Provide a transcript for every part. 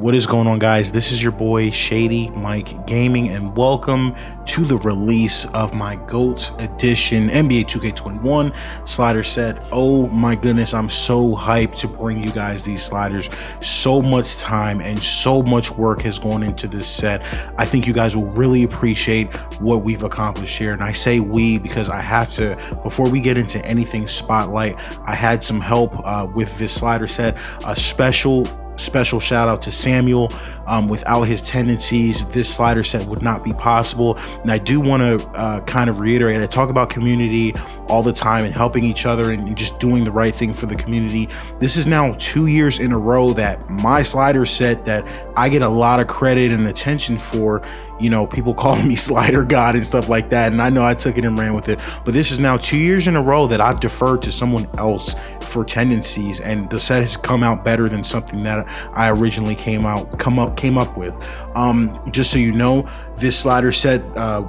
What is going on, guys? This is your boy ShadyMikeGaming, and welcome to the release of my GOAT edition NBA 2K21 slider set. Oh my goodness, I'm so hyped to bring you guys these sliders. So much time and so much work has gone into this set. I think you guys will really appreciate what we've accomplished here, and I say we because I have to, before we get into anything spotlight, I had some help with this slider set. A special shout out to Psamyou'll. Without his tendencies, this slider set would not be possible. And I do want to kind of reiterate, I talk about community all the time and helping each other and just doing the right thing for the community. This is now 2 years in a row that my slider set that I get a lot of credit and attention for. You know, people calling me slider god and stuff like that, and I know I took it and ran with it, but this is now 2 years in a row that I've deferred to someone else for tendencies, and the set has come out better than something that I originally came up with. Just so you know, this slider set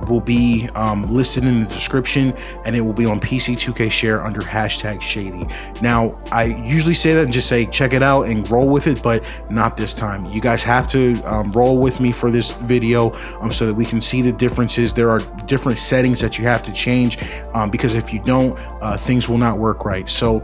will be listed in the description, and it will be on PC2K share under #Shady. Now, I usually say that and just say check it out and roll with it, but not this time. You guys have to roll with me for this video so that we can see the differences. There are different settings that you have to change because if you don't, things will not work right. So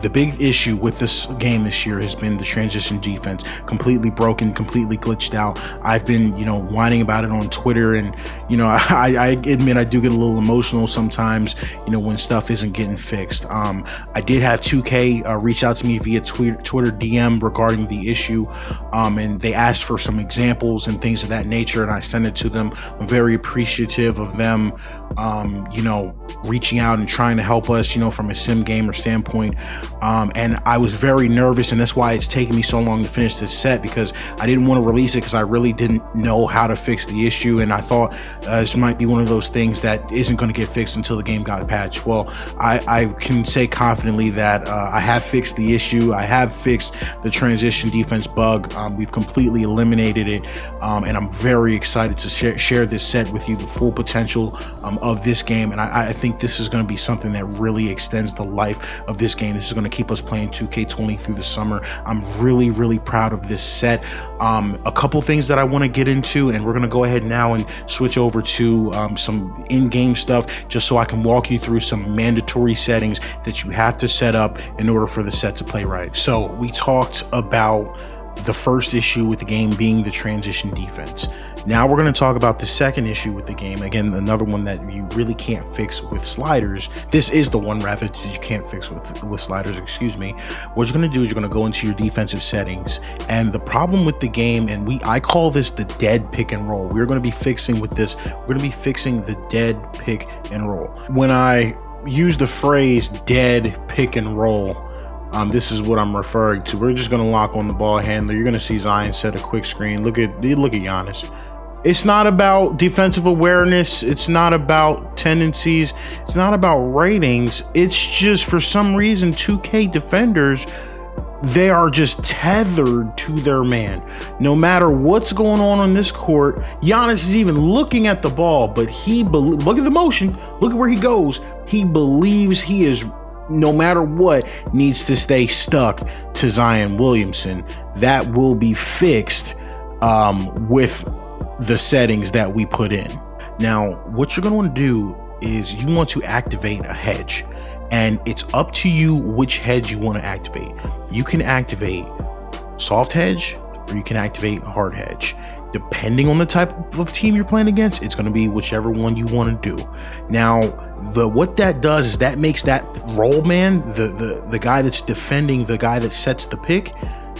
the big issue with this game this year has been the transition defense. Completely broken, completely glitched out. I've been, you know, whining about it on Twitter, and you know, I admit I do get a little emotional sometimes, you know, when stuff isn't getting fixed. I did have 2K reach out to me via Twitter DM regarding the issue, and they asked for some examples and things of that nature, and I sent it to them. I'm very appreciative of them, you know, reaching out and trying to help us, you know, from a sim gamer standpoint. And I was very nervous, and that's why it's taken me so long to finish this set, because I didn't want to release it because I really didn't know how to fix the issue, and I thought this might be one of those things that isn't going to get fixed until the game got patched. Well, I can say confidently that I have fixed the issue. I have fixed the transition defense bug. We've completely eliminated it, and I'm very excited to share this set with you, the full potential of this game. And I think this is going to be something that really extends the life of this game. This is going to keep us playing 2K20 through the summer. I'm really proud of this set. A couple things that I want to get into, and we're going to go ahead now and switch over to some in-game stuff, just so I can walk you through some mandatory settings that you have to set up in order for the set to play right. So we talked about the first issue with the game being the transition defense. Now we're going to talk about the second issue with the game. Again, another one that you really can't fix with sliders. This is the one, rather, that you can't fix with sliders, excuse me. What you're going to do is you're going to go into your defensive settings, and the problem with the game, and I call this the dead pick and roll. We're going to be fixing with this. We're going to be fixing the dead pick and roll. When I use the phrase dead pick and roll, this is what I'm referring to. We're just going to lock on the ball handler. You're going to see Zion set a quick screen. Look at Giannis. It's not about defensive awareness. It's not about tendencies. It's not about ratings. It's just, for some reason, 2K defenders, they are just tethered to their man. No matter what's going on this court, Giannis is even looking at the ball, but look at the motion. Look at where he goes. He believes he is, no matter what, needs to stay stuck to Zion Williamson. That will be fixed with the settings that we put in. Now, what you're going to want to do is you want to activate a hedge, and it's up to you which hedge you want to activate. You can activate soft hedge, or you can activate hard hedge. Depending on the type of team you're playing against, it's going to be whichever one you want to do. Now, what that does is that makes that roll man, the guy that's defending, the guy that sets the pick,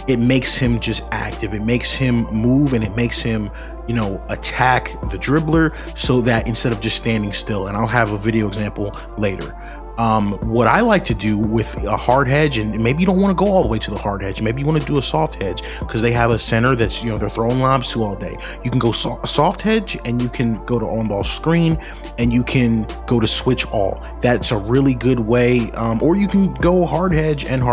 it makes him just active. It makes him move, and it makes him, you know, attack the dribbler, so that instead of just standing still, and I'll have a video example later. What I like to do with a hard hedge, and maybe you don't want to go all the way to the hard hedge, maybe you want to do a soft hedge because they have a center that's, you know, they're throwing lobs to all day. You can go soft hedge, and you can go to on ball screen, and you can go to switch all. That's a really good way. Or you can go hard hedge and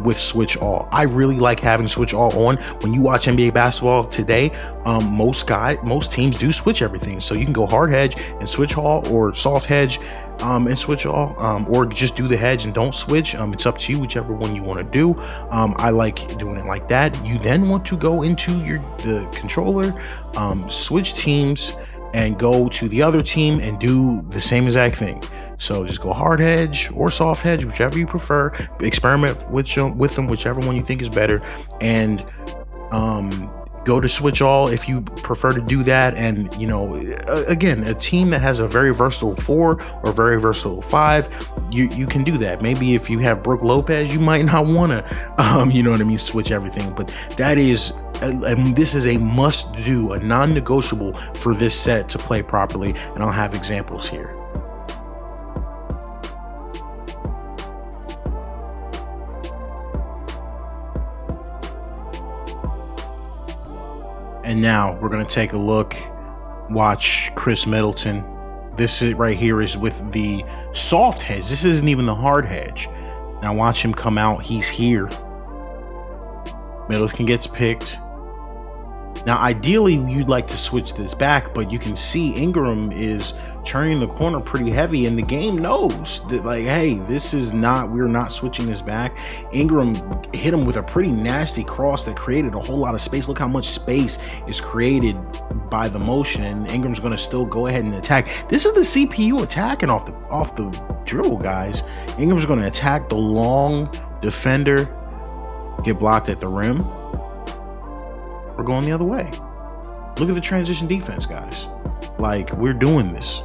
with switch all. I really like having switch all on. When you watch NBA basketball today, most teams do switch everything, so you can go hard hedge and switch all, or soft hedge. and switch all, or just do the hedge and don't switch. It's up to you, whichever one you want to do. I like doing it like that. You then want to go into the controller, switch teams, and go to the other team and do the same exact thing. So just go hard hedge or soft hedge, whichever you prefer. Experiment with them, whichever one you think is better, and go to switch all if you prefer to do that. And you know, again, a team that has a very versatile 4 or very versatile 5, you can do that. Maybe if you have Brook Lopez, you might not want to you know what I mean, switch everything. But that is this is a must do, a non-negotiable for this set to play properly, and I'll have examples here. And now we're going to take a look, watch Chris Middleton. This is right here is with the soft hedge. This isn't even the hard hedge. Now watch him come out. He's here. Middleton gets picked. Now ideally you'd like to switch this back, but you can see Ingram is turning the corner pretty heavy, and the game knows that, like, hey, this is not, we're not switching this back. Ingram hit him with a pretty nasty cross that created a whole lot of space. Look how much space is created by the motion, and Ingram's going to still go ahead and attack. This is the CPU attacking off the dribble, guys. Ingram's going to attack the long defender, get blocked at the rim. We're going the other way. Look at the transition defense, guys. Like, we're doing this.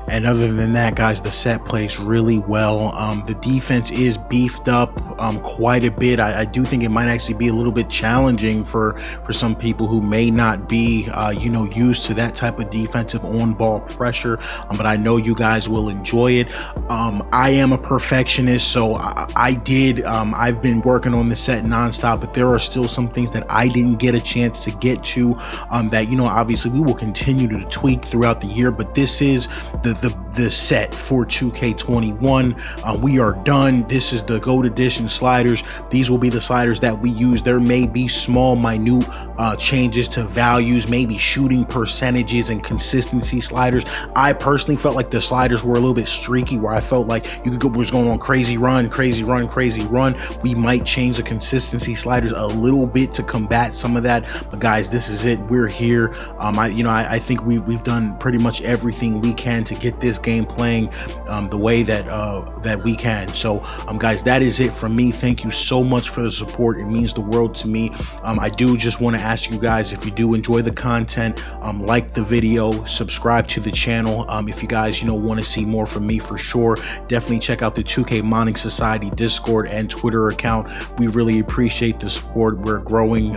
And other than that, guys, the set plays really well. The defense is beefed up quite a bit. I do think it might actually be a little bit challenging for some people who may not be you know, used to that type of defensive on-ball pressure, but I know you guys will enjoy it. I am a perfectionist, so I've been working on the set nonstop, but there are still some things that I didn't get a chance to get to that, you know, obviously we will continue to tweak throughout the year, but this is the set for 2K21. We are done. This is the GOAT edition sliders. These will be the sliders that we use. There may be small, minute changes to values, maybe shooting percentages and consistency sliders. I personally felt like the sliders were a little bit streaky, where I felt like you could go, was going on crazy run, crazy run, crazy run. We might change the consistency sliders a little bit to combat some of that. But guys, this is it. We're here. I think we've done pretty much everything we can to get this game playing the way that we can. So guys, that is it from me. Thank you so much for the support. It means the world to me. I do just want to ask you guys, if you do enjoy the content, like the video, subscribe to the channel. If you guys, you know, want to see more from me, for sure, definitely check out the 2K Modding Society Discord and Twitter account. We really appreciate the support. We're growing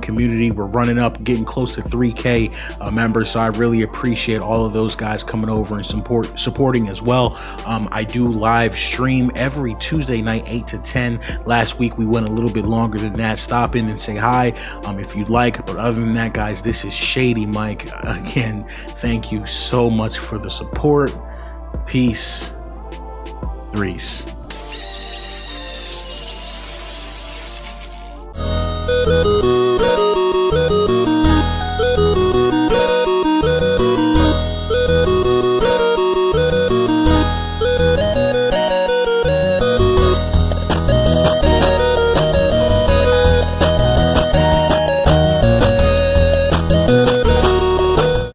community. We're running up, getting close to 3K members, so I really appreciate all of those guys coming over and supporting as well. I do live stream every Tuesday night, 8 to 10. Last week we went a little bit longer than that. Stop in and say hi if you'd like. But other than that, guys, this is Shady Mike. Again, thank you so much for the support. Peace. Threes.